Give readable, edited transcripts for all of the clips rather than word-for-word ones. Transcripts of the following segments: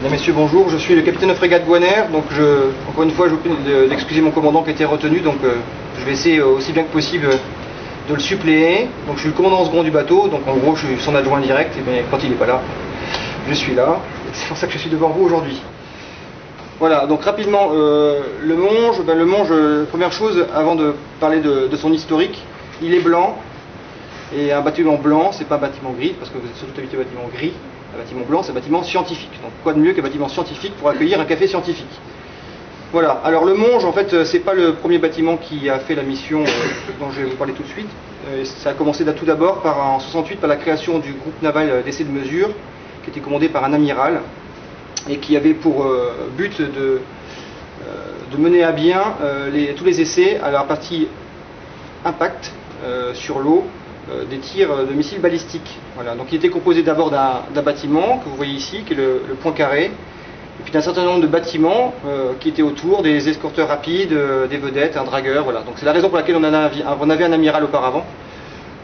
Mesdames, Messieurs, bonjour, je suis le capitaine de frégate Gwener, donc encore une fois je vous prie d'excuser mon commandant qui a été retenu, donc je vais essayer aussi bien que possible de le suppléer. Donc je suis le commandant second du bateau, donc en gros je suis son adjoint direct, et bien, quand il n'est pas là, je suis là, c'est pour ça que je suis devant vous aujourd'hui. Voilà, donc rapidement, le Monge, première chose, avant de parler de son historique, il est blanc, et un bâtiment blanc, c'est pas un bâtiment gris, parce que vous êtes surtout habitué au bâtiment gris. Un bâtiment blanc, c'est un bâtiment scientifique. Donc quoi de mieux qu'un bâtiment scientifique pour accueillir un café scientifique. Voilà, alors le Monge, en fait, c'est pas le premier bâtiment qui a fait la mission dont je vais vous parler tout de suite. Ça a commencé tout d'abord en 68 par la création du groupe naval d'essai de mesure, qui était commandé par un amiral, et qui avait pour but de mener à bien tous les essais à la partie impact sur l'eau, des tirs de missiles balistiques. Voilà. Donc il était composé d'abord d'un bâtiment que vous voyez ici, qui est le point carré, et puis d'un certain nombre de bâtiments qui étaient autour, des escorteurs rapides, des vedettes, un dragueur. Voilà. Donc c'est la raison pour laquelle on avait un amiral auparavant,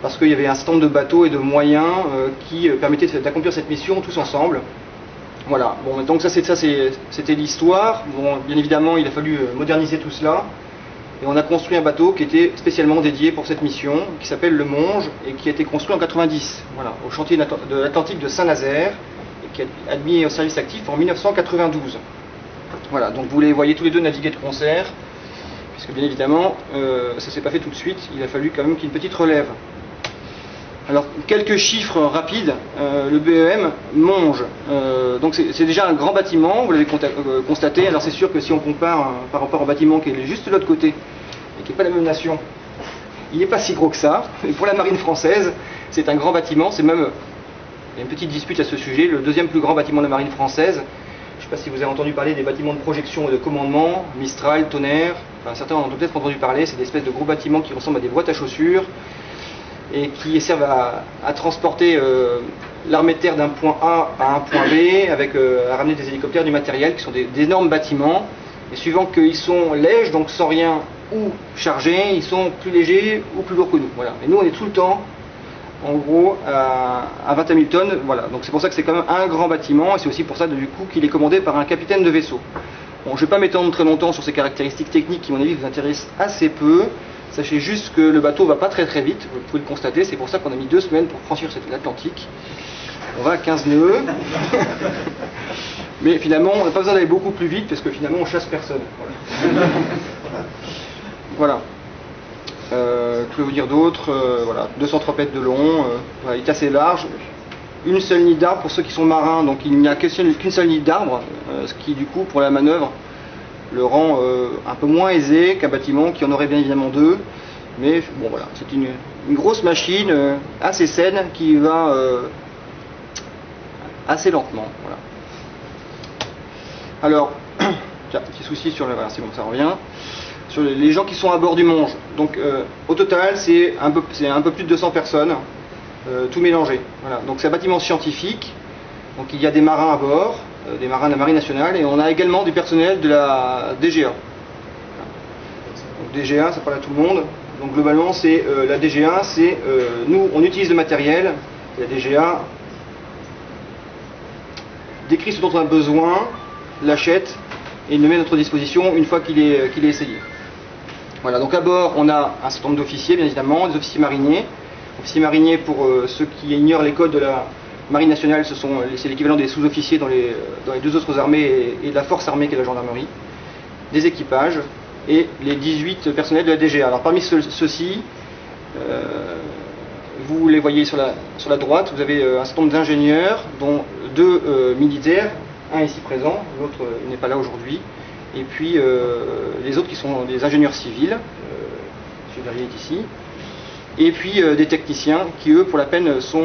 parce qu'il y avait un certain nombre de bateaux et de moyens qui permettaient d'accomplir cette mission tous ensemble. Voilà. Bon, donc c'était l'histoire. Bon, bien évidemment, il a fallu moderniser tout cela. Et on a construit un bateau qui était spécialement dédié pour cette mission, qui s'appelle le Monge, et qui a été construit en 90, voilà, au chantier de l'Atlantique de Saint-Nazaire, et qui a admis au service actif en 1992. Voilà, donc vous les voyez tous les deux naviguer de concert, puisque bien évidemment, ça ne s'est pas fait tout de suite, il a fallu quand même qu'il y ait une petite relève. Alors, quelques chiffres rapides. Le BEM Monge, donc c'est déjà un grand bâtiment, vous l'avez constaté. Alors c'est sûr que si on compare par rapport au bâtiment qui est juste de l'autre côté, et qui n'est pas la même nation, il n'est pas si gros que ça. Et pour la marine française, c'est un grand bâtiment, c'est même, il y a une petite dispute à ce sujet, le deuxième plus grand bâtiment de la marine française. Je ne sais pas si vous avez entendu parler des bâtiments de projection et de commandement, Mistral, Tonnerre, enfin, certains en ont peut-être entendu parler, c'est des espèces de gros bâtiments qui ressemblent à des boîtes à chaussures, et qui servent à transporter l'armée de terre d'un point A à un point B, à ramener des hélicoptères, du matériel, qui sont d'énormes bâtiments, et suivant qu'ils sont lèges, donc sans rien ou chargés, ils sont plus légers ou plus lourds que nous. Voilà. Et nous, on est tout le temps, en gros, à 20 000 tonnes. Voilà. Donc c'est pour ça que c'est quand même un grand bâtiment, et c'est aussi pour ça, du coup, qu'il est commandé par un capitaine de vaisseau. Bon, je ne vais pas m'étendre très longtemps sur ces caractéristiques techniques qui, à mon avis, vous intéressent assez peu. Sachez juste que le bateau va pas très vite, vous pouvez le constater, c'est pour ça qu'on a mis 2 semaines pour franchir l'Atlantique. On va à 15 nœuds. Mais finalement, on n'a pas besoin d'aller beaucoup plus vite, parce que finalement, on chasse personne. Voilà. Que vous dire d'autre, voilà, 203 mètres de long, voilà, il est assez large. Une seule nid d'arbre pour ceux qui sont marins, donc il n'y a qu'une seule nid d'arbre, ce qui du coup, pour la manœuvre, le rend un peu moins aisé qu'un bâtiment qui en aurait bien évidemment 2, mais bon voilà, c'est une grosse machine assez saine qui va assez lentement. Voilà. Alors, tiens, petit souci sur voilà, c'est bon, ça revient. Sur les gens qui sont à bord du Monge. Donc au total, c'est un peu plus de 200 personnes, tout mélangé. Voilà. Donc c'est un bâtiment scientifique, donc il y a des marins à bord, des marins de la Marine nationale, et on a également du personnel de la DGA. Donc DGA, ça parle à tout le monde. Donc globalement, c'est la DGA, c'est nous, on utilise le matériel, et la DGA décrit ce dont on a besoin, l'achète, et il le met à notre disposition une fois qu'il est essayé. Voilà, donc à bord, on a un certain nombre d'officiers, bien évidemment, des officiers mariniers. Officiers mariniers, pour ceux qui ignorent les codes de la Marine nationale, c'est l'équivalent des sous-officiers dans les 2 autres armées et de la force armée qui est la gendarmerie, des équipages et les 18 personnels de la DGA. Alors parmi ceux-ci, vous les voyez sur la droite, vous avez un certain nombre d'ingénieurs, dont 2 militaires, un ici présent, l'autre n'est pas là aujourd'hui, et puis les autres qui sont des ingénieurs civils, M. Verrier est ici, et puis des techniciens qui, eux, pour la peine, sont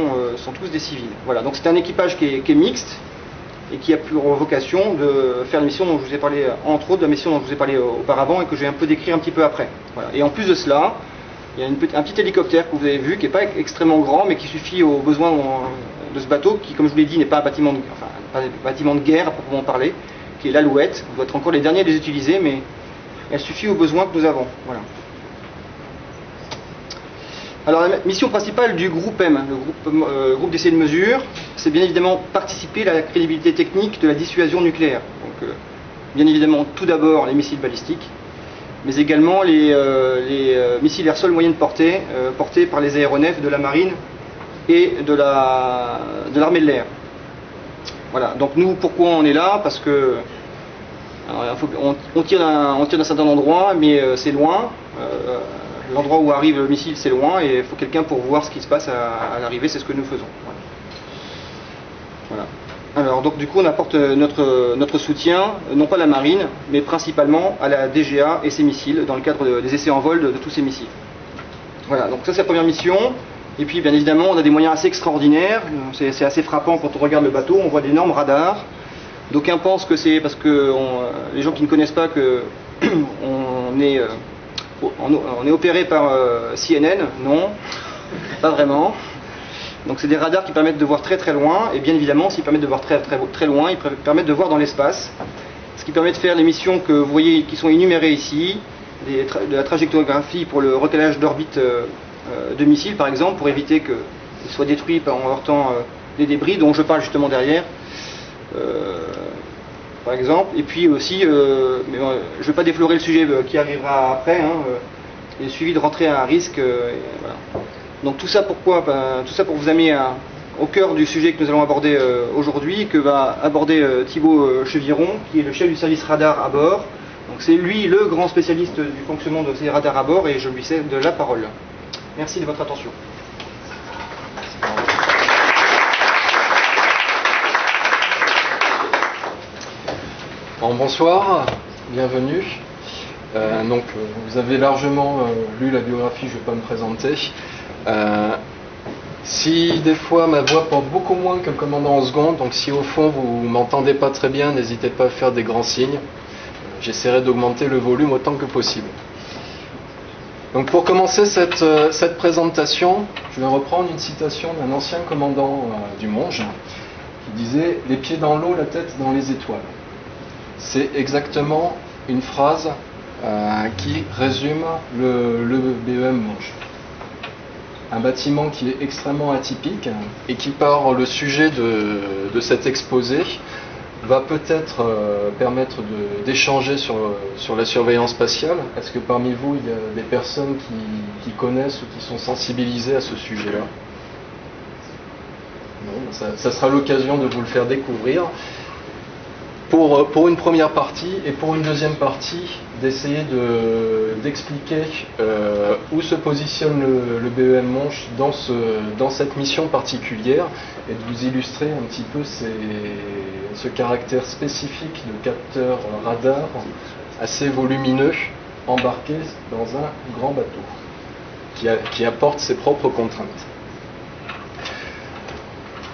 tous des civils. Voilà, donc c'est un équipage qui est mixte et qui a pour vocation de faire la mission dont je vous ai parlé, entre autres, la mission dont je vous ai parlé auparavant et que je vais un peu décrire un petit peu après. Voilà. Et en plus de cela, il y a un petit hélicoptère que vous avez vu, qui n'est pas extrêmement grand, mais qui suffit aux besoins de ce bateau, qui, comme je vous l'ai dit, n'est pas un bâtiment de guerre à proprement parler, qui est l'Alouette. On doit être encore les derniers à les utiliser, mais elle suffit aux besoins que nous avons. Voilà. Alors la mission principale du groupe M, le groupe d'essai de mesure, c'est bien évidemment participer à la crédibilité technique de la dissuasion nucléaire. Donc bien évidemment tout d'abord les missiles balistiques, mais également les missiles air-sol moyenne portée, portés par les aéronefs de la marine et de l'armée de l'air. Voilà, donc nous pourquoi on est là? Parce que alors, on tire d'un certain endroit, mais c'est loin. L'endroit où arrive le missile, c'est loin, et il faut quelqu'un pour voir ce qui se passe à l'arrivée, c'est ce que nous faisons. Voilà. Alors, donc du coup, on apporte notre soutien, non pas à la marine, mais principalement à la DGA et ses missiles, dans le cadre des essais en vol de tous ces missiles. Voilà, donc ça c'est la première mission. Et puis, bien évidemment, on a des moyens assez extraordinaires, c'est assez frappant quand on regarde le bateau, on voit d'énormes radars. D'aucuns pensent que c'est parce que les gens qui ne connaissent pas que on est opéré par CNN, non, pas vraiment. Donc c'est des radars qui permettent de voir très très loin, et bien évidemment, s'ils permettent de voir très loin, ils permettent de voir dans l'espace, ce qui permet de faire les missions que vous voyez qui sont énumérées ici, de la trajectographie pour le recalage d'orbite de missiles par exemple, pour éviter qu'ils soient détruits en heurtant les débris dont je parle justement derrière. Par exemple, et puis aussi, je ne vais pas déflorer le sujet qui arrivera après, il est suivi de rentrer à un risque. Voilà. Donc tout ça pourquoi? Tout ça pour vous amener au cœur du sujet que nous allons aborder aujourd'hui, que va aborder Thibaut Cheviron, qui est le chef du service radar à bord. Donc c'est lui le grand spécialiste du fonctionnement de ces radars à bord, et je lui cède la parole. Merci de votre attention. Bonsoir, bienvenue. Donc, vous avez largement lu la biographie, je ne vais pas me présenter. Si des fois ma voix porte beaucoup moins que le commandant en seconde, donc si au fond vous ne m'entendez pas très bien, n'hésitez pas à faire des grands signes. J'essaierai d'augmenter le volume autant que possible. Donc pour commencer cette présentation, je vais reprendre une citation d'un ancien commandant du Monge qui disait « Les pieds dans l'eau, la tête dans les étoiles ». C'est exactement une phrase qui résume le BEM Monge. Un bâtiment qui est extrêmement atypique et qui, par le sujet de cet exposé, va peut-être permettre d'échanger sur la surveillance spatiale. Est-ce que parmi vous, il y a des personnes qui connaissent ou qui sont sensibilisées à ce sujet-là? Non, ça sera l'occasion de vous le faire découvrir. Pour une première partie, et pour une deuxième partie, d'essayer d'expliquer où se positionne le BEM Monge dans cette mission particulière, et de vous illustrer un petit peu ce caractère spécifique de capteur radar assez volumineux embarqué dans un grand bateau qui apporte ses propres contraintes.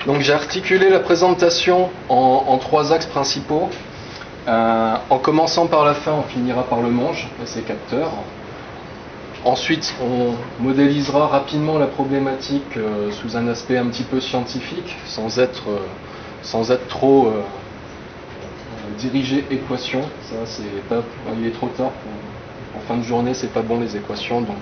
Donc j'ai articulé la présentation en trois axes principaux. En commençant par la fin, on finira par le Monge et ses capteurs. Ensuite, on modélisera rapidement la problématique sous un aspect un petit peu scientifique, sans être trop dirigé équation. Ça, c'est pas, il est trop tard. En fin de journée, c'est pas bon les équations. Donc.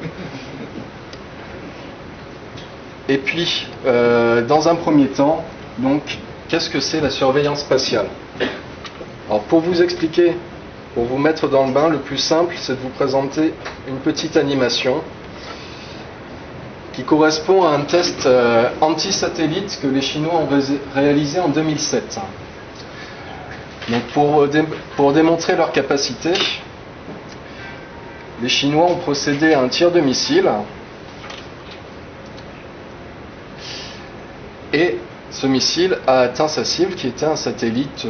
Et puis, dans un premier temps, donc, qu'est-ce que c'est la surveillance spatiale? Alors, pour vous expliquer, pour vous mettre dans le bain, le plus simple, c'est de vous présenter une petite animation qui correspond à un test anti-satellite que les Chinois ont réalisé en 2007. Donc, pour démontrer leur capacité, les Chinois ont procédé à un tir de missile. Et ce missile a atteint sa cible, qui était un satellite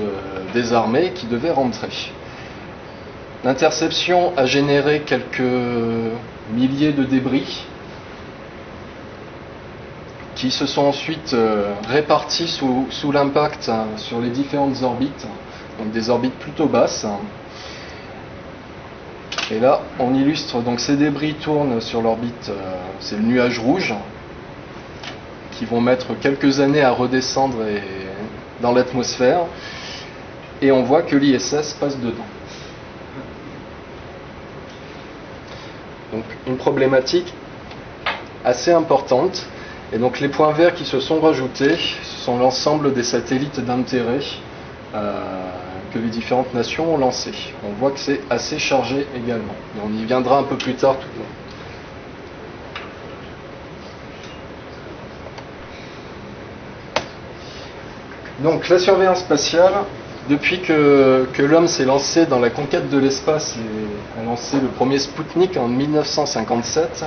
désarmé qui devait rentrer. L'interception a généré quelques milliers de débris qui se sont ensuite répartis sous l'impact sur les différentes orbites, donc des orbites plutôt basses. Et là, on illustre, donc ces débris tournent sur l'orbite, c'est le nuage rouge, qui vont mettre quelques années à redescendre dans l'atmosphère, et on voit que l'ISS passe dedans. Donc une problématique assez importante. Et donc les points verts qui se sont rajoutés, ce sont l'ensemble des satellites d'intérêt que les différentes nations ont lancés. On voit que c'est assez chargé également. Et on y viendra un peu plus tard tout au long. Donc la surveillance spatiale, depuis que l'homme s'est lancé dans la conquête de l'espace et a lancé le premier Spoutnik en 1957,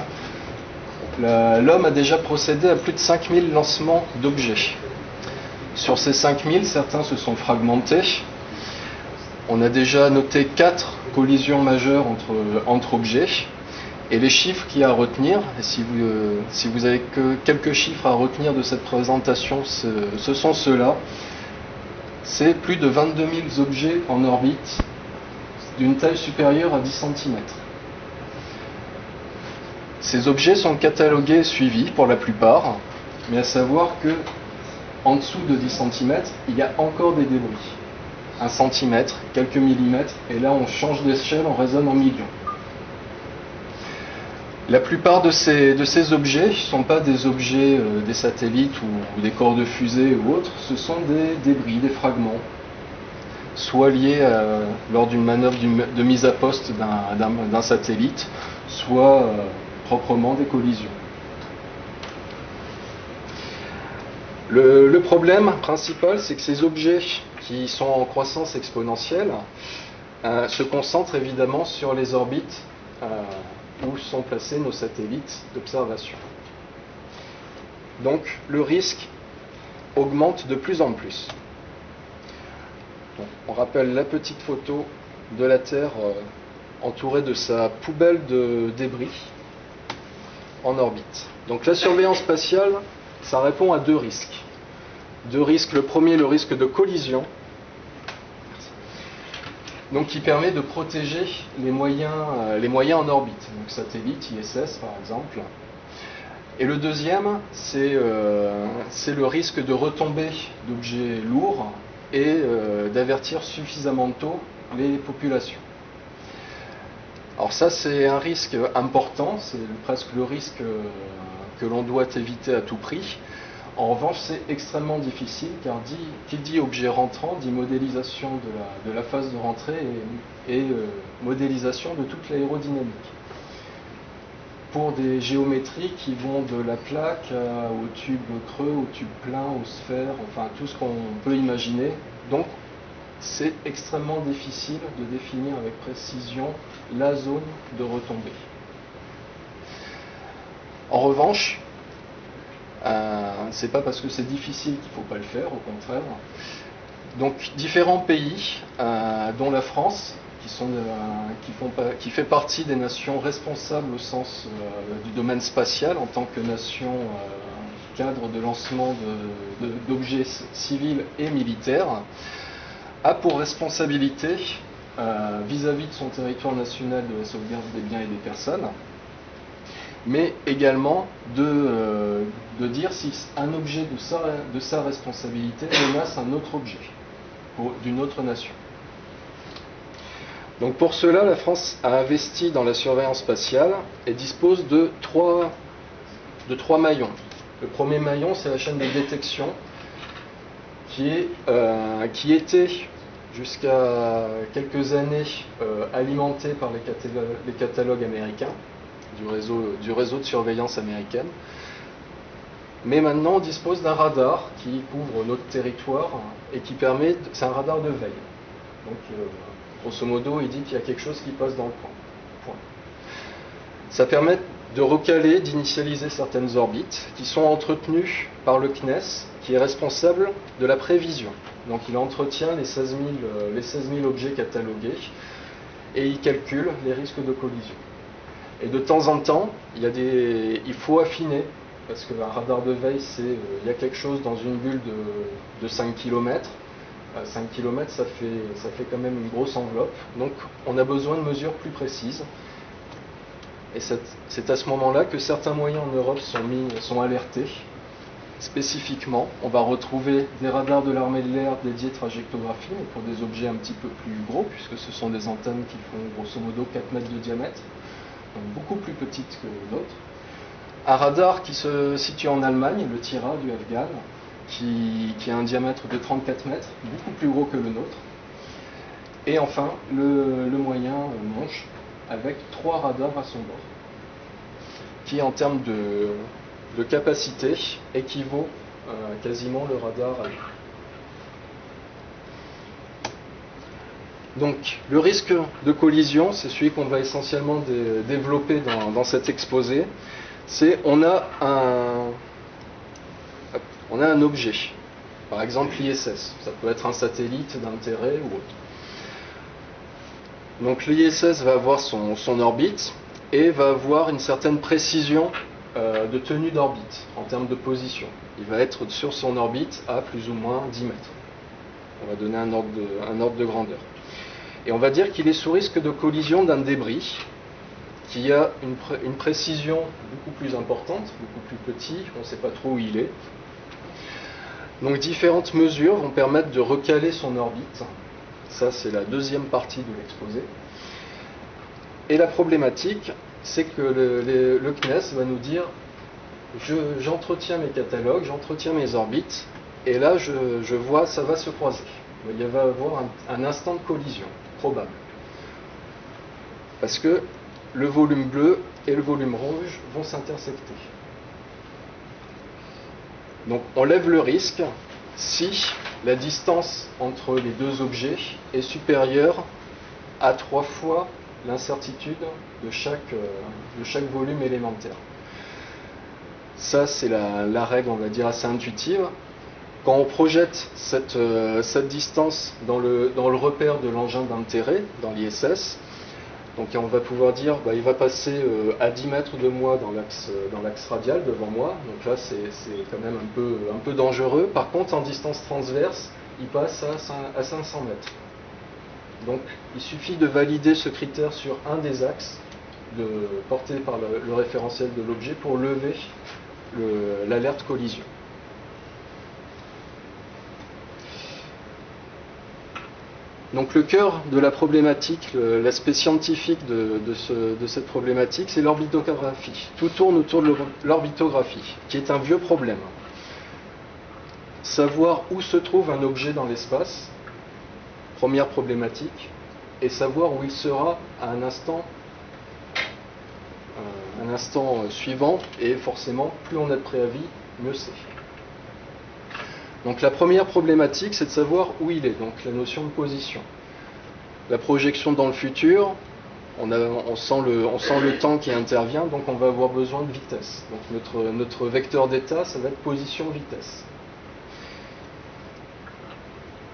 l'homme a déjà procédé à plus de 5000 lancements d'objets. Sur ces 5000, certains se sont fragmentés. On a déjà noté 4 collisions majeures entre objets. Et les chiffres qu'il y a à retenir, et si vous avez que quelques chiffres à retenir de cette présentation, ce sont ceux-là. C'est plus de 22 000 objets en orbite d'une taille supérieure à 10 cm. Ces objets sont catalogués et suivis pour la plupart, mais à savoir que en dessous de 10 cm, il y a encore des débris. 1 cm, quelques millimètres, et là on change d'échelle, on raisonne en millions. La plupart de ces objets ne sont pas des objets des satellites ou des corps de fusée ou autres, ce sont des débris, des fragments, soit liés lors d'une manœuvre de mise à poste d'un satellite, soit proprement des collisions. Le problème principal, c'est que ces objets qui sont en croissance exponentielle se concentrent évidemment sur les orbites où sont placés nos satellites d'observation. Donc le risque augmente de plus en plus. On rappelle la petite photo de la Terre entourée de sa poubelle de débris en orbite. Donc la surveillance spatiale, ça répond à 2 risques. 2 risques. Le premier, le risque de collision, donc qui permet de protéger les moyens en orbite, donc satellites, ISS par exemple. Et le deuxième, c'est le risque de retombée d'objets lourds et d'avertir suffisamment tôt les populations. Alors ça, c'est un risque important, c'est presque le risque que l'on doit éviter à tout prix. En revanche, c'est extrêmement difficile, car qui dit objet rentrant dit modélisation de la phase de rentrée et modélisation de toute l'aérodynamique. Pour des géométries qui vont de la plaque au tube creux, au tube plein, aux sphères, enfin tout ce qu'on peut imaginer. Donc, c'est extrêmement difficile de définir avec précision la zone de retombée. En revanche, c'est pas parce que c'est difficile qu'il ne faut pas le faire, au contraire. Donc différents pays, dont la France, qui fait partie des nations responsables au sens du domaine spatial en tant que nation cadre de lancement d'objets civils et militaires, a pour responsabilité vis-à-vis de son territoire national de la sauvegarde des biens et des personnes, mais également de dire si un objet de sa responsabilité menace un autre objet d'une autre nation. Donc pour cela, la France a investi dans la surveillance spatiale et dispose de trois maillons. Le premier maillon, c'est la chaîne de détection qui était jusqu'à quelques années alimentée par les catalogues américains du réseau de surveillance américaine. Mais maintenant, on dispose d'un radar qui couvre notre territoire et qui permet, c'est un radar de veille. Donc, grosso modo, il dit qu'il y a quelque chose qui passe dans le point. Ça permet de recaler, d'initialiser certaines orbites qui sont entretenues par le CNES, qui est responsable de la prévision. Donc, il entretient les 16 000 objets catalogués et il calcule les risques de collision. Et de temps en temps, il faut affiner, parce qu'un radar de veille, il y a quelque chose dans une bulle de 5 km. 5 km, ça fait quand même une grosse enveloppe. Donc on a besoin de mesures plus précises. Et c'est à ce moment-là que certains moyens en Europe sont alertés. Spécifiquement, on va retrouver des radars de l'armée de l'air dédiés trajectographie, mais pour des objets un petit peu plus gros, puisque ce sont des antennes qui font grosso modo 4 mètres de diamètre, donc beaucoup plus petites que d'autres. un radar qui se situe en Allemagne, le TIRA du Afghan, qui a un diamètre de 34 mètres, beaucoup plus gros que le nôtre. Et enfin, le moyen Manche, avec 3 radars à son bord, qui en termes de capacité équivaut quasiment le radar allemand. Donc, le risque de collision, c'est celui qu'on va essentiellement développer dans cet exposé. C'est on a un objet, par exemple l'ISS, ça peut être un satellite d'intérêt ou autre. Donc l'ISS va avoir son orbite et va avoir une certaine précision de tenue d'orbite en termes de position. Il va être sur son orbite à plus ou moins 10 mètres. On va donner un ordre de grandeur. Et on va dire qu'il est sous risque de collision d'un débris qui a une précision beaucoup plus importante, beaucoup plus petit, on ne sait pas trop où il est. Donc différentes mesures vont permettre de recaler son orbite. Ça, c'est la deuxième partie de l'exposé. Et la problématique, c'est que le CNES va nous dire j'entretiens mes catalogues, j'entretiens mes orbites, et là, je vois, ça va se croiser. Il va y avoir un instant de collision, probable. Parce que le volume bleu et le volume rouge vont s'intersecter. Donc on lève le risque si la distance entre les deux objets est supérieure à 3 fois l'incertitude de chaque volume élémentaire. Ça, c'est la règle, on va dire, assez intuitive. Quand on projette cette distance dans le repère de l'engin d'intérêt, dans l'ISS, donc on va pouvoir dire il va passer à 10 mètres de moi dans l'axe radial devant moi, donc là c'est quand même un peu dangereux. Par contre, en distance transverse, il passe à 500 mètres. Donc il suffit de valider ce critère sur un des axes porté par le référentiel de l'objet pour lever l'alerte collision. Donc le cœur de la problématique, l'aspect scientifique de cette problématique, c'est l'orbitographie. Tout tourne autour de l'orbitographie, qui est un vieux problème. Savoir où se trouve un objet dans l'espace, première problématique, et savoir où il sera à un instant suivant, et forcément, plus on a de préavis, mieux c'est. Donc la première problématique, c'est de savoir où il est, donc la notion de position. La projection dans le futur, on sent le temps qui intervient, donc on va avoir besoin de vitesse. Donc notre vecteur d'état, ça va être position-vitesse.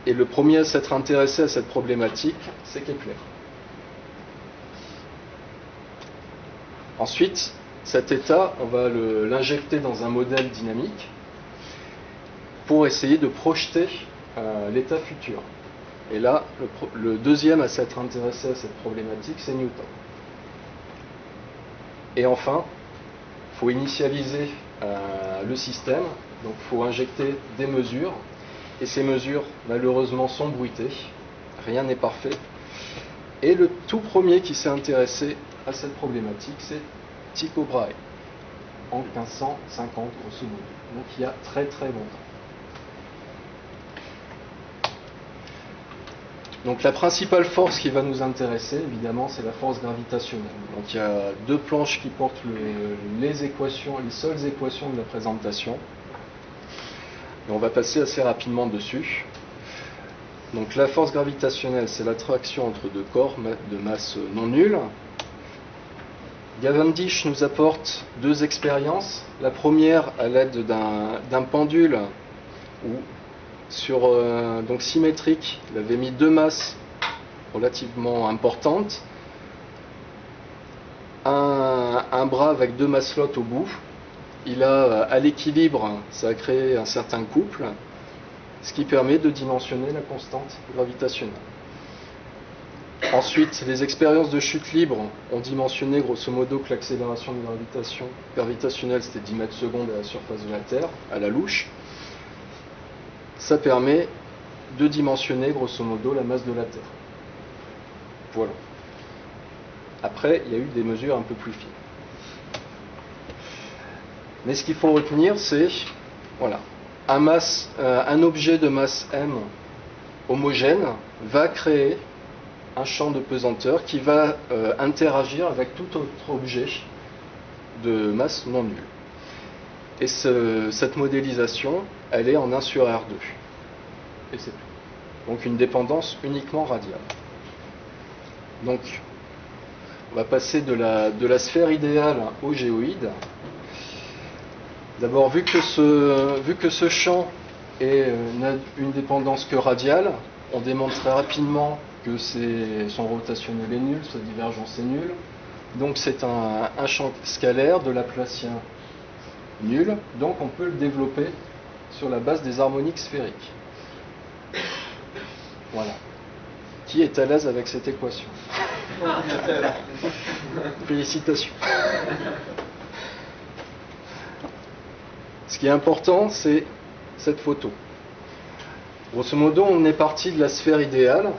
Et le premier à s'être intéressé à cette problématique, c'est Kepler. Ensuite, cet état, on va l'injecter dans un modèle dynamique pour essayer de projeter l'état futur. Et là, le deuxième à s'être intéressé à cette problématique, c'est Newton. Et enfin, il faut initialiser le système, donc il faut injecter des mesures, et ces mesures, malheureusement, sont bruitées, rien n'est parfait. Et le tout premier qui s'est intéressé à cette problématique, c'est Tycho Brahe, en 1550, grosso modo, donc il y a très très longtemps. Donc la principale force qui va nous intéresser, évidemment, c'est la force gravitationnelle. Donc il y a deux planches qui portent les seules équations de la présentation. Et on va passer assez rapidement dessus. Donc la force gravitationnelle, c'est l'attraction entre deux corps de masse non nulle. Cavendish nous apporte deux expériences. La première à l'aide d'un pendule où donc symétrique, il avait mis deux masses relativement importantes, un bras avec deux maslottes au bout. Il a, à l'équilibre, ça a créé un certain couple, ce qui permet de dimensionner la constante gravitationnelle. Ensuite, les expériences de chute libre ont dimensionné grosso modo que l'accélération de gravitation gravitationnelle c'était 10 mètres secondes à la surface de la Terre, à la louche. Ça permet de dimensionner grosso modo la masse de la Terre. Voilà. Après, il y a eu des mesures un peu plus fines. Mais ce qu'il faut retenir, c'est voilà, un objet de masse m homogène va créer un champ de pesanteur qui va interagir avec tout autre objet de masse non nulle. Et cette modélisation, elle est en 1 sur R2. Et c'est tout. Donc une dépendance uniquement radiale. Donc, on va passer de la sphère idéale au géoïde. D'abord, vu que ce champ n'a une dépendance que radiale, on démontre très rapidement que son rotationnel est nul, sa divergence est nulle. Donc c'est un champ scalaire de Laplacien nul, donc on peut le développer sur la base des harmoniques sphériques. Voilà. Qui est à l'aise avec cette équation? Félicitations. Ce qui est important, c'est cette photo. Grosso modo, on est parti de la sphère idéale,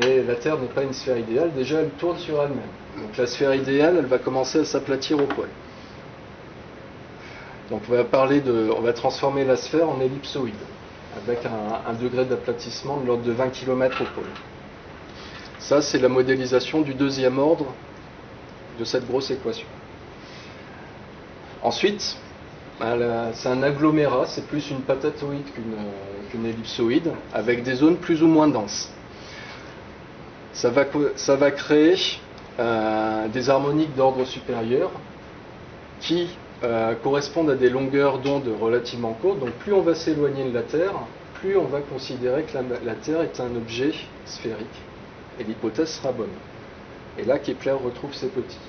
mais la Terre n'est pas une sphère idéale, déjà elle tourne sur elle-même. Donc la sphère idéale, elle va commencer à s'aplatir au pôle. Donc on va transformer la sphère en ellipsoïde, avec un degré d'aplatissement de l'ordre de 20 km au pôle. Ça, c'est la modélisation du deuxième ordre de cette grosse équation. Ensuite, c'est un agglomérat, c'est plus une patatoïde qu'une ellipsoïde, avec des zones plus ou moins denses. Ça va créer des harmoniques d'ordre supérieur qui correspondent à des longueurs d'onde relativement courtes. Donc plus on va s'éloigner de la Terre, plus on va considérer que la Terre est un objet sphérique. Et l'hypothèse sera bonne. Et là, Kepler retrouve ses petits.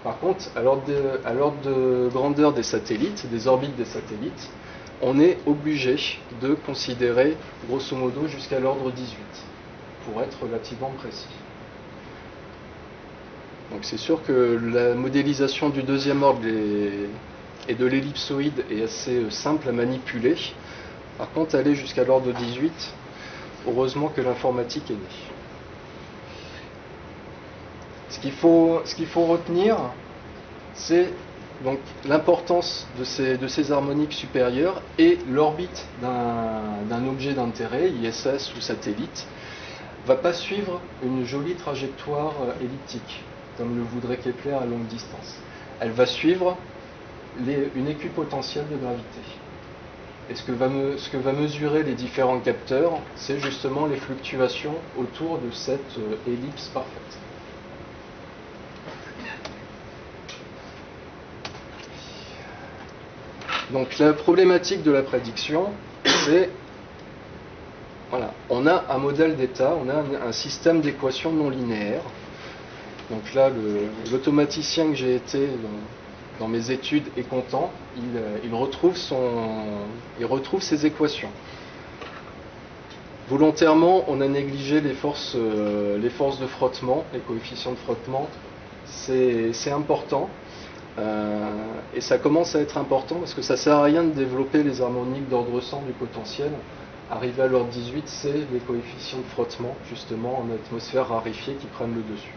Par contre, à l'ordre de grandeur des satellites, des orbites des satellites, on est obligé de considérer, grosso modo, jusqu'à l'ordre 18, pour être relativement précis. Donc c'est sûr que la modélisation du deuxième ordre et de l'ellipsoïde est assez simple à manipuler. Par contre, aller jusqu'à l'ordre 18, heureusement que l'informatique est née. Ce qu'il faut retenir, c'est donc l'importance de ces harmoniques supérieures et l'orbite d'un objet d'intérêt, ISS ou satellite, ne va pas suivre une jolie trajectoire elliptique, comme le voudrait Kepler à longue distance. Elle va suivre une équipotentielle de gravité. Et ce que va mesurer les différents capteurs, c'est justement les fluctuations autour de cette ellipse parfaite. Donc la problématique de la prédiction, c'est, voilà, on a un modèle d'état, on a un système d'équations non linéaires. Donc là, l'automaticien que j'ai été dans mes études est content, il retrouve ses équations. Volontairement, on a négligé les forces de frottement, les coefficients de frottement. C'est important. Et ça commence à être important parce que ça ne sert à rien de développer les harmoniques d'ordre 100 du potentiel. Arrivé à l'ordre 18, c'est les coefficients de frottement, justement, en atmosphère raréfiée qui prennent le dessus.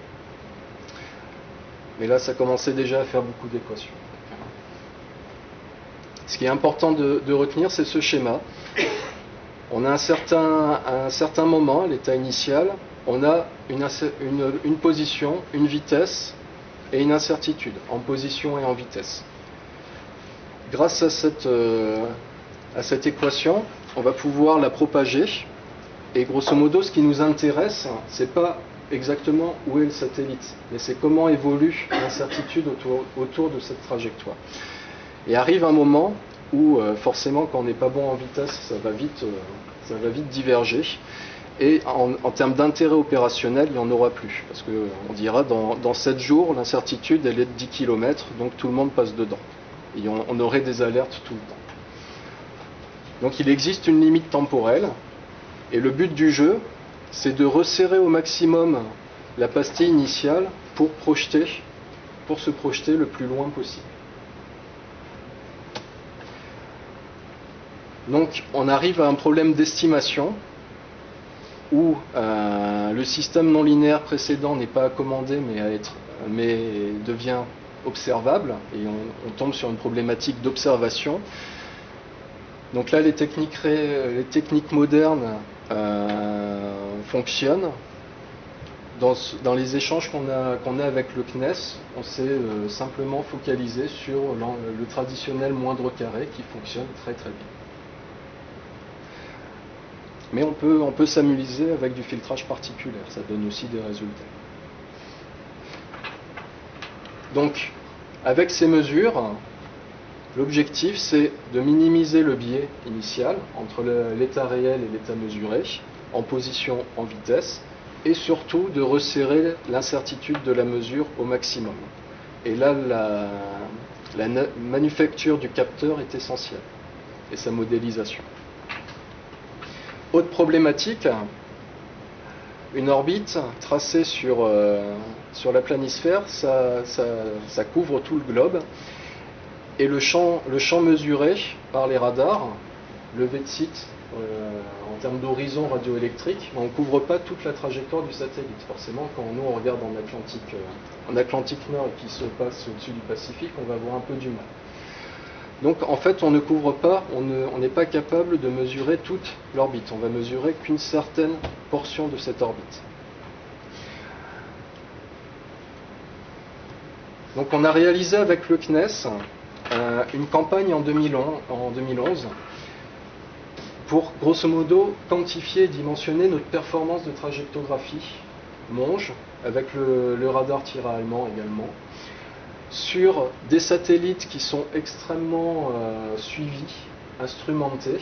Mais là, ça commençait déjà à faire beaucoup d'équations. Ce qui est important de retenir, c'est ce schéma. On a à un certain moment, à l'état initial, on a une position, une vitesse, et une incertitude en position et en vitesse. Grâce à cette équation, on va pouvoir la propager. Et grosso modo, ce qui nous intéresse, c'est pas exactement où est le satellite, mais c'est comment évolue l'incertitude autour de cette trajectoire. Et arrive un moment où, forcément, quand on n'est pas bon en vitesse, ça va vite diverger. Et en termes d'intérêt opérationnel, il n'y en aura plus. Parce qu'on dira, dans 7 jours, l'incertitude, elle est de 10 km, donc tout le monde passe dedans. Et on aurait des alertes tout le temps. Donc il existe une limite temporelle, et le but du jeu, c'est de resserrer au maximum la pastille initiale pour se projeter le plus loin possible. Donc on arrive à un problème d'estimation, où le système non linéaire précédent n'est pas accommodé mais devient observable, et on tombe sur une problématique d'observation. Donc là, les techniques modernes fonctionnent. Dans les échanges qu'on a avec le CNES, on s'est simplement focalisé sur le traditionnel moindre carré qui fonctionne très très bien. Mais on peut s'amuser avec du filtrage particulaire, ça donne aussi des résultats. Donc, avec ces mesures, l'objectif c'est de minimiser le biais initial entre l'état réel et l'état mesuré, en position, en vitesse, et surtout de resserrer l'incertitude de la mesure au maximum. Et là, la manufacture du capteur est essentielle, et sa modélisation. Autre problématique, une orbite tracée sur la planisphère, ça couvre tout le globe, et le champ mesuré par les radars, levé de site en termes d'horizon radioélectrique, on ne couvre pas toute la trajectoire du satellite. Forcément, quand nous on regarde en Atlantique Nord et qui se passe au-dessus du Pacifique, on va avoir un peu du mal. Donc en fait, on ne couvre pas, on n'est pas capable de mesurer toute l'orbite. On va mesurer qu'une certaine portion de cette orbite. Donc on a réalisé avec le CNES une campagne en 2011 pour grosso modo quantifier et dimensionner notre performance de trajectographie MONGE, avec le radar Tira allemand également, sur des satellites qui sont extrêmement suivis, instrumentés.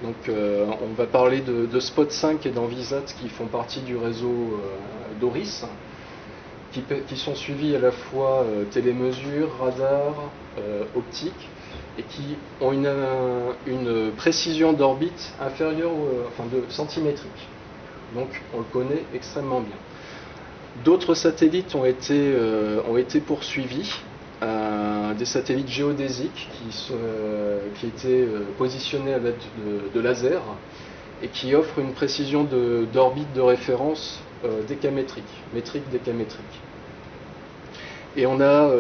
Donc on va parler de Spot 5 et d'Envisat qui font partie du réseau DORIS, qui sont suivis à la fois télémesure, radar, optique, et qui ont une précision d'orbite inférieure, de centimétrique. Donc on le connaît extrêmement bien. D'autres satellites ont été poursuivis, des satellites géodésiques qui étaient positionnés à l'aide de lasers et qui offrent une précision d'orbite de référence métrique décamétrique. Et on a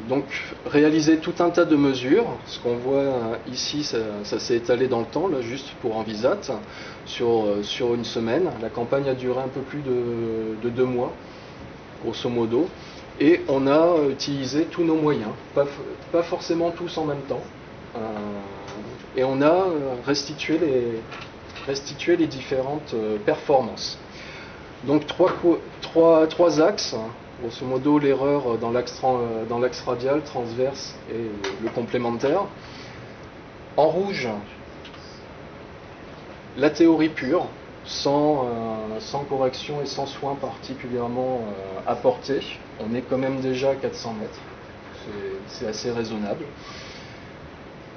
donc réalisé tout un tas de mesures. Ce qu'on voit ici, ça s'est étalé dans le temps, là, juste pour Envisat, sur une semaine. La campagne a duré un peu plus de 2 mois, grosso modo. Et on a utilisé tous nos moyens, pas forcément tous en même temps. Et on a restitué les différentes performances. Donc trois axes. Grosso modo, l'erreur dans l'axe radial, transverse et le complémentaire. En rouge, la théorie pure, sans correction et sans soin particulièrement apportés. On est quand même déjà à 400 mètres. C'est assez raisonnable.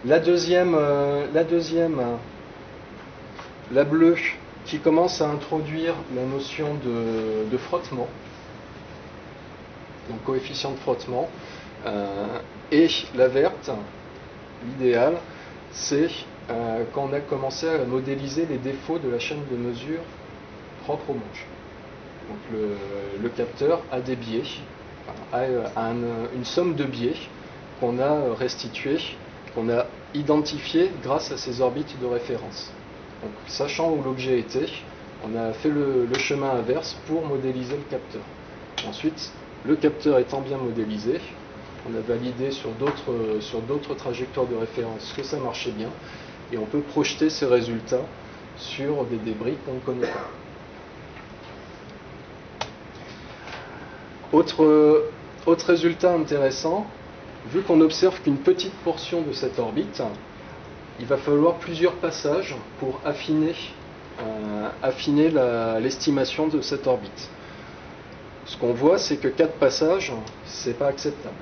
La deuxième, la bleue, qui commence à introduire la notion de frottement. Donc coefficient de frottement, et la verte, l'idéal, c'est quand on a commencé à modéliser les défauts de la chaîne de mesure propre au MONGE. Donc le capteur a des biais, a une somme de biais qu'on a restitué, qu'on a identifié grâce à ces orbites de référence. Donc sachant où l'objet était, on a fait le chemin inverse pour modéliser le capteur. Ensuite, le capteur étant bien modélisé, on a validé sur d'autres trajectoires de référence que ça marchait bien, et on peut projeter ces résultats sur des débris qu'on ne connaît pas. Autre résultat intéressant, vu qu'on observe qu'une petite portion de cette orbite, il va falloir plusieurs passages pour affiner l'estimation de cette orbite. Ce qu'on voit, c'est que 4 passages, c'est pas acceptable.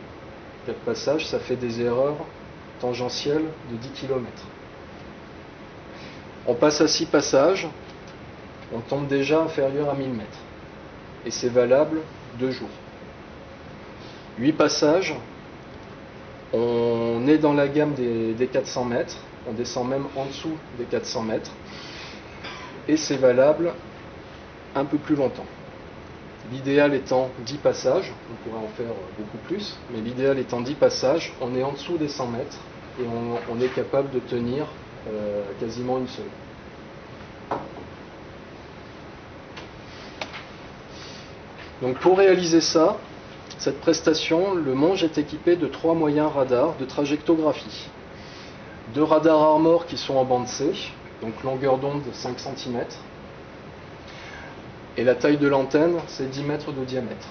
4 passages, ça fait des erreurs tangentielles de 10 km. On passe à 6 passages, on tombe déjà inférieur à 1000 mètres. Et c'est valable 2 jours. 8 passages, on est dans la gamme des 400 mètres, on descend même en dessous des 400 mètres. Et c'est valable un peu plus longtemps. L'idéal étant 10 passages, on pourrait en faire beaucoup plus, mais l'idéal étant 10 passages, on est en dessous des 100 mètres et on est capable de tenir quasiment une seule. Donc pour réaliser ça, cette prestation, le Monge est équipé de 3 moyens radars de trajectographie. 2 radars Armor qui sont en bande C, donc longueur d'onde de 5 cm. Et la taille de l'antenne, c'est 10 mètres de diamètre.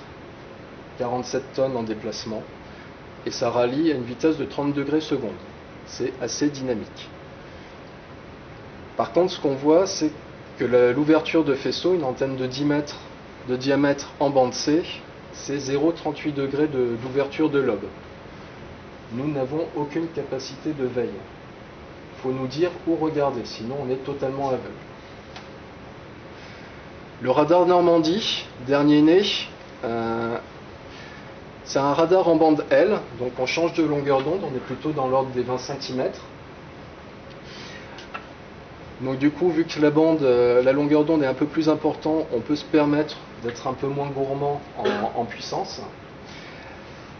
47 tonnes en déplacement. Et ça rallie à une vitesse de 30 degrés seconde. C'est assez dynamique. Par contre, ce qu'on voit, c'est que l'ouverture de faisceau, une antenne de 10 mètres de diamètre en bande C, c'est 0,38 degrés d'ouverture de lobe. Nous n'avons aucune capacité de veille. Il faut nous dire où regarder, sinon on est totalement aveugle. Le radar Normandie, dernier né, c'est un radar en bande L, donc on change de longueur d'onde, on est plutôt dans l'ordre des 20 cm. Donc du coup, vu que la longueur d'onde est un peu plus importante, on peut se permettre d'être un peu moins gourmand en puissance.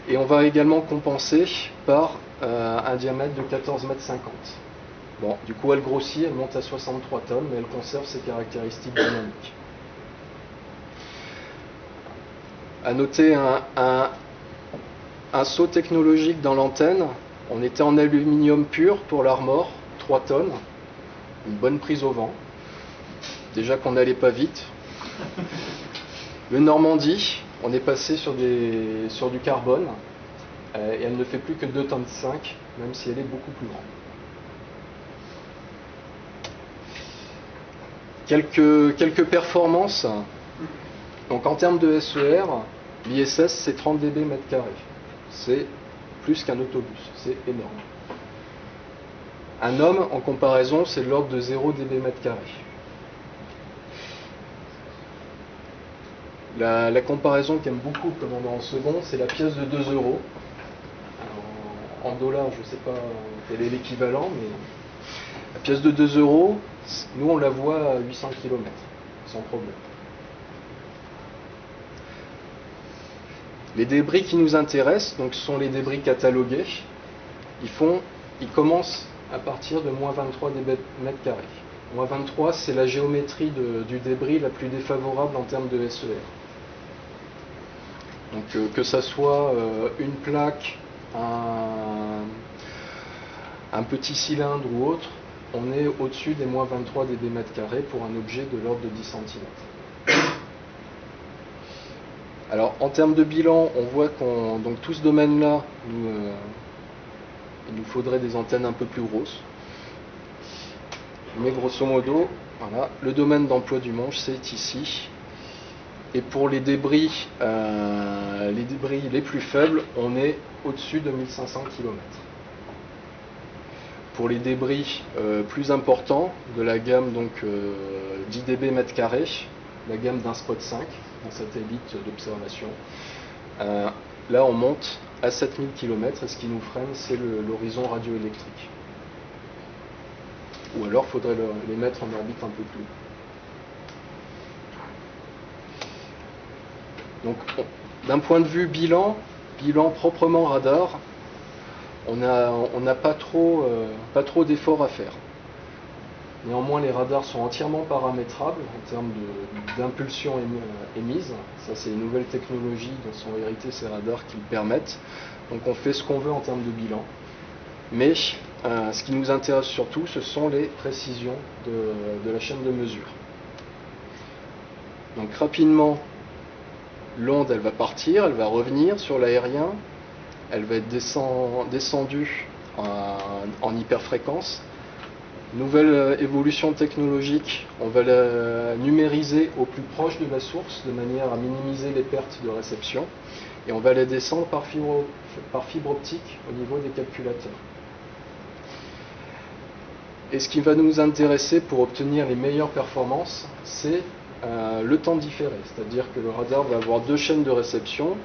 Et on va également compenser par un diamètre de 14,50 m. Bon, du coup, elle grossit, elle monte à 63 tonnes, mais elle conserve ses caractéristiques dynamiques. À noter un saut technologique dans l'antenne. On était en aluminium pur pour l'Armor, 3 tonnes. Une bonne prise au vent. Déjà qu'on n'allait pas vite. Le Normandie, on est passé sur du carbone. Et elle ne fait plus que 2,5 tonnes, même si elle est beaucoup plus grande. Quelques performances. Donc en termes de SER, l'ISS c'est 30 dB mètre carré. C'est plus qu'un autobus, c'est énorme. Un homme, en comparaison, c'est de l'ordre de 0 dB mètre carré. La comparaison qu'aime beaucoup le commandant en second, c'est la pièce de 2 euros. En dollars, je ne sais pas quel est l'équivalent, mais la pièce de 2 euros, nous on la voit à 800 km, sans problème. Les débris qui nous intéressent, donc, ce sont les débris catalogués. Ils commencent à partir de moins 23 dB mètre carré. Moins 23, c'est la géométrie du débris la plus défavorable en termes de SER. Donc que ça soit une plaque, un petit cylindre ou autre, on est au-dessus des moins 23 dB mètre carré pour un objet de l'ordre de 10 cm. Alors en termes de bilan, on voit donc tout ce domaine-là, il nous faudrait des antennes un peu plus grosses. Mais grosso modo, voilà, le domaine d'emploi du Monge, c'est ici. Et pour les débris les plus faibles, on est au-dessus de 1500 km. Pour les débris plus importants, de la gamme donc 10 dB mètre carré, la gamme d'un Spot 5, un satellite d'observation, là on monte à 7000 km et ce qui nous freine, c'est l'horizon radioélectrique. Ou alors il faudrait les mettre en orbite un peu plus haut. Donc, d'un point de vue bilan proprement radar, on n'a pas trop d'efforts à faire. Néanmoins, les radars sont entièrement paramétrables en termes d'impulsion émise. Ça, c'est une nouvelle technologie dont sont hérités ces radars qui le permettent. Donc, on fait ce qu'on veut en termes de bilan. Mais ce qui nous intéresse surtout, ce sont les précisions de la chaîne de mesure. Donc, rapidement, l'onde, elle va partir, elle va revenir sur l'aérien, elle va être descendue en hyperfréquence. Nouvelle évolution technologique, on va la numériser au plus proche de la source de manière à minimiser les pertes de réception et on va la descendre par fibre optique au niveau des calculateurs. Et ce qui va nous intéresser pour obtenir les meilleures performances, c'est le temps différé, c'est-à-dire que le radar va avoir 2 chaînes de réception,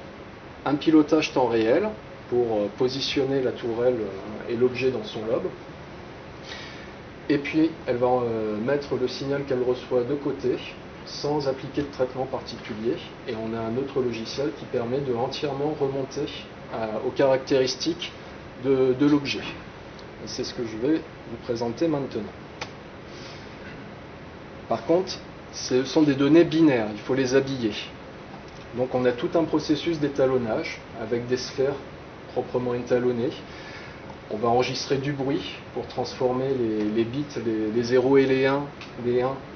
un pilotage temps réel pour positionner la tourelle et l'objet dans son lobe, et puis elle va mettre le signal qu'elle reçoit de côté sans appliquer de traitement particulier. Et on a un autre logiciel qui permet de entièrement remonter aux caractéristiques de l'objet. Et c'est ce que je vais vous présenter maintenant. Par contre, ce sont des données binaires, il faut les habiller. Donc on a tout un processus d'étalonnage avec des sphères proprement étalonnées. On va enregistrer du bruit pour transformer les bits, les 0 et les 1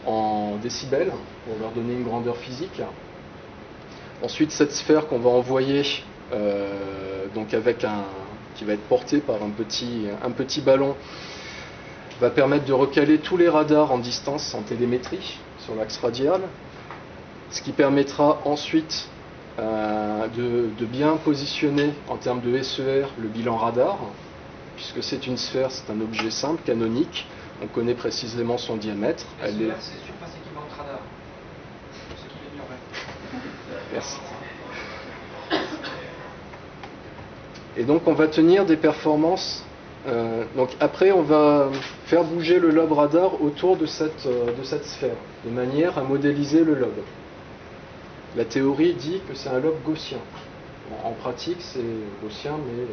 en décibels, pour leur donner une grandeur physique. Ensuite, cette sphère qu'on va envoyer donc qui va être portée par un petit ballon, va permettre de recaler tous les radars en distance en télémétrie sur l'axe radial, ce qui permettra ensuite de bien positionner en termes de SER le bilan radar, puisque c'est une sphère, c'est un objet simple, canonique, on connaît précisément son diamètre. SER, c'est surface équivalente radar, pour ceux qui l'ignoreraient. Merci. Et donc on va tenir des performances. Donc après on va faire bouger le lobe radar autour de cette sphère, de manière à modéliser le lobe. La théorie dit que c'est un lobe gaussien. En pratique c'est gaussien mais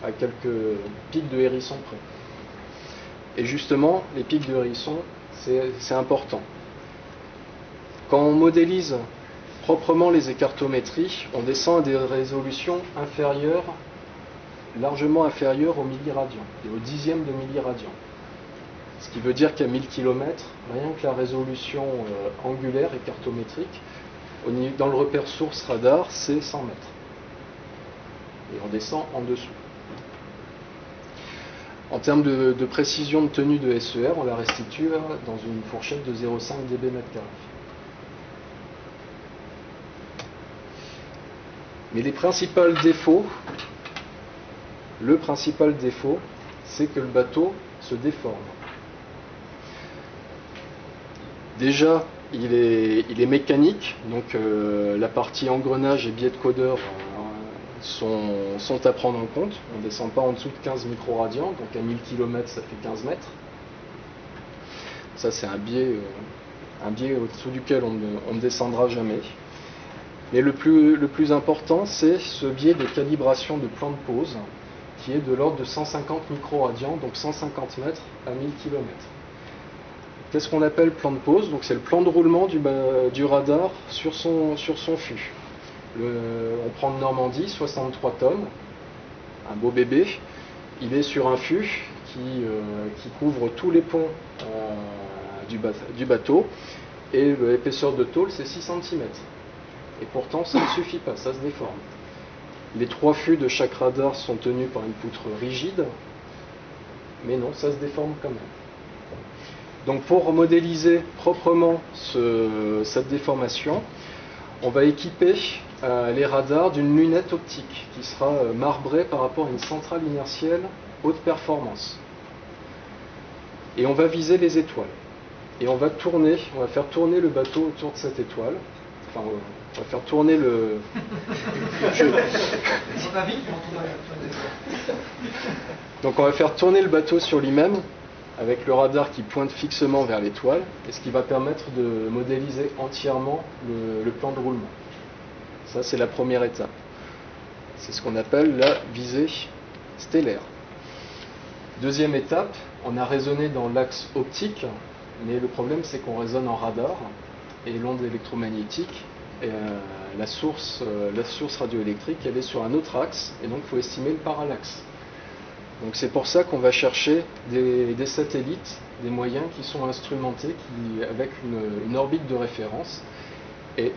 à quelques pics de hérisson près. Et justement les pics de hérisson c'est important. Quand on modélise proprement les écartométries, on descend à des résolutions inférieures, largement inférieures au milliradian et au dixième de milliradian. Ce qui veut dire qu'à 1000 km, rien que la résolution angulaire écartométrique, dans le repère source radar, c'est 100 mètres. Et on descend en dessous. En termes de précision de tenue de SER, on la restitue dans une fourchette de 0,5 dB m². Mais le principal défaut, c'est que le bateau se déforme. Déjà, il est mécanique, donc la partie engrenage et biais de codeur sont à prendre en compte. On ne descend pas en dessous de 15 microradians, donc à 1000 km ça fait 15 mètres. Ça c'est un biais au-dessous duquel on ne descendra jamais. Mais le plus important, c'est ce biais de calibration de plan de pose, qui est de l'ordre de 150 microradians, donc 150 mètres à 1000 km. Qu'est-ce qu'on appelle plan de pose? Donc c'est le plan de roulement du radar sur son fût. On prend de Normandie, 63 tonnes, un beau bébé. Il est sur un fût qui couvre tous les ponts du bateau, et l'épaisseur de tôle c'est 6 cm. Et pourtant ça ne suffit pas, ça se déforme. Les 3 fûts de chaque radar sont tenus par une poutre rigide, mais non, ça se déforme quand même. Donc pour modéliser proprement cette déformation, on va équiper les radars d'une lunette optique qui sera marbrée par rapport à une centrale inertielle haute performance. Et on va viser les étoiles. Et on va faire tourner le bateau autour de cette étoile. Enfin, on va faire tourner le... Donc on va faire tourner le bateau sur lui-même avec le radar qui pointe fixement vers l'étoile, et ce qui va permettre de modéliser entièrement le plan de roulement. Ça c'est la première étape. C'est ce qu'on appelle la visée stellaire. Deuxième étape, on a raisonné dans l'axe optique, mais le problème c'est qu'on raisonne en radar, et l'onde électromagnétique, la source radioélectrique, elle est sur un autre axe, et donc il faut estimer le parallaxe. Donc c'est pour ça qu'on va chercher des satellites, des moyens qui sont instrumentés, avec une orbite de référence. Et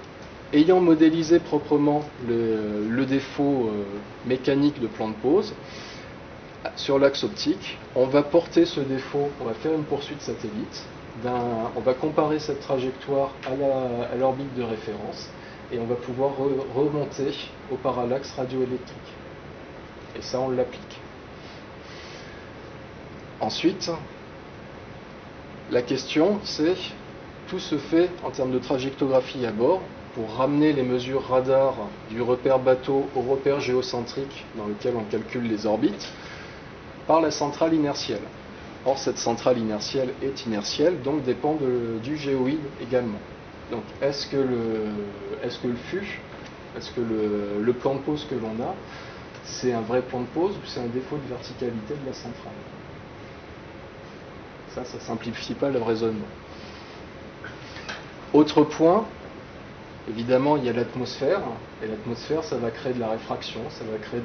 ayant modélisé proprement le défaut mécanique de plan de pose, sur l'axe optique, on va porter ce défaut, on va faire une poursuite satellite, on va comparer cette trajectoire à l'orbite de référence, et on va pouvoir remonter au parallaxe radioélectrique. Et ça, on l'applique. Ensuite, la question, c'est, tout se fait en termes de trajectographie à bord, pour ramener les mesures radar du repère bateau au repère géocentrique dans lequel on calcule les orbites, par la centrale inertielle. Or, cette centrale inertielle est inertielle, donc dépend du géoïde également. Donc est-ce que le FU, est-ce que le plan de pose que l'on a, c'est un vrai plan de pose ou c'est un défaut de verticalité de la centrale? Ça ne simplifie pas le raisonnement. Autre point, évidemment, il y a l'atmosphère, et l'atmosphère, ça va créer de la réfraction, ça va créer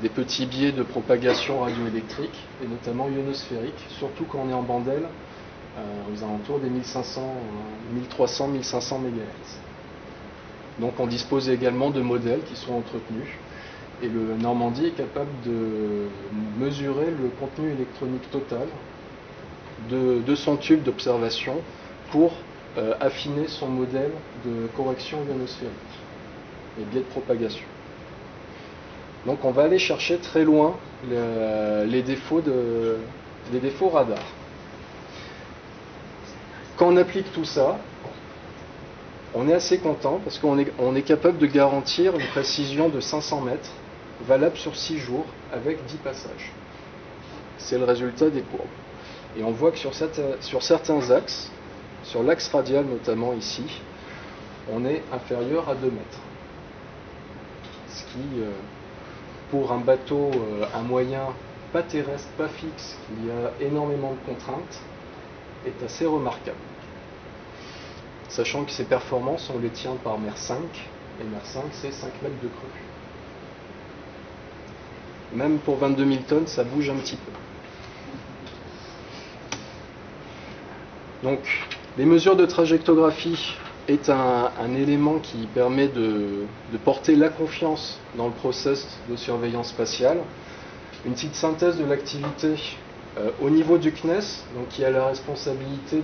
des petits biais de propagation radioélectrique, et notamment ionosphérique, surtout quand on est en bande L, aux alentours des 1300, 1500 MHz. Donc on dispose également de modèles qui sont entretenus, et le Normandie est capable de mesurer le contenu électronique total de son tube d'observation pour affiner son modèle de correction ionosphérique et biais de propagation. Donc on va aller chercher très loin les défauts radar. Quand on applique tout ça, on est assez content parce qu'on est capable de garantir une précision de 500 mètres valable sur 6 jours avec 10 passages. C'est le résultat des courbes. Et on voit que sur certains axes, sur l'axe radial notamment ici, on est inférieur à 2 mètres. Ce qui, pour un bateau, un moyen pas terrestre, pas fixe, qui a énormément de contraintes, est assez remarquable. Sachant que ces performances, on les tient par mer 5, et mer 5 c'est 5 mètres de creux. Même pour 22 000 tonnes, ça bouge un petit peu. Donc, les mesures de trajectographie est un élément qui permet de porter la confiance dans le process de surveillance spatiale. Une petite synthèse de l'activité au niveau du CNES, donc qui a la responsabilité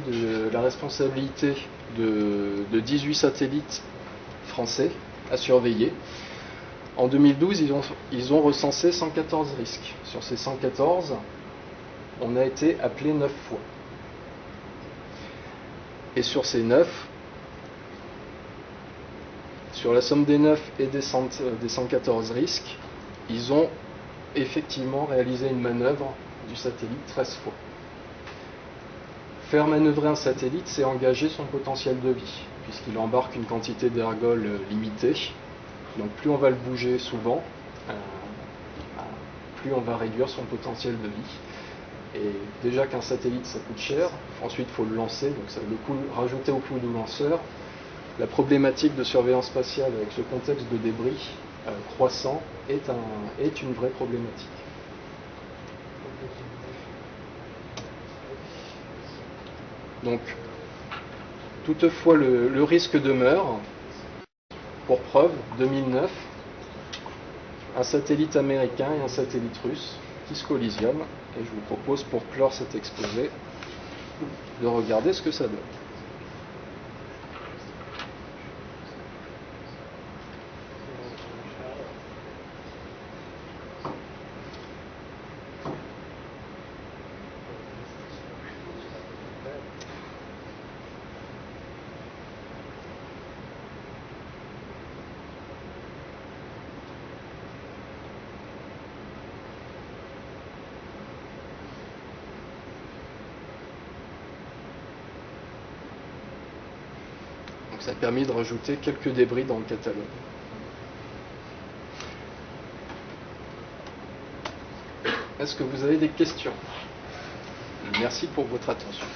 de 18 satellites français à surveiller. En 2012, ils ont recensé 114 risques. Sur ces 114, on a été appelé 9 fois. Et sur ces 9, sur la somme des 9 et des 114 risques, ils ont effectivement réalisé une manœuvre du satellite 13 fois. Faire manœuvrer un satellite, c'est engager son potentiel de vie, puisqu'il embarque une quantité d'ergol limitée. Donc plus on va le bouger souvent, plus on va réduire son potentiel de vie. Et déjà qu'un satellite ça coûte cher, ensuite il faut le lancer, donc ça, le coût rajouté au coût du lanceur. La problématique de surveillance spatiale avec ce contexte de débris croissant est une vraie problématique. Donc, toutefois, le risque demeure. Pour preuve, 2009, un satellite américain et un satellite russe qui se collisionnent. Et je vous propose, pour clore cet exposé, de regarder ce que ça donne. Donc ça a permis de rajouter quelques débris dans le catalogue. Est-ce que vous avez des questions? Merci pour votre attention.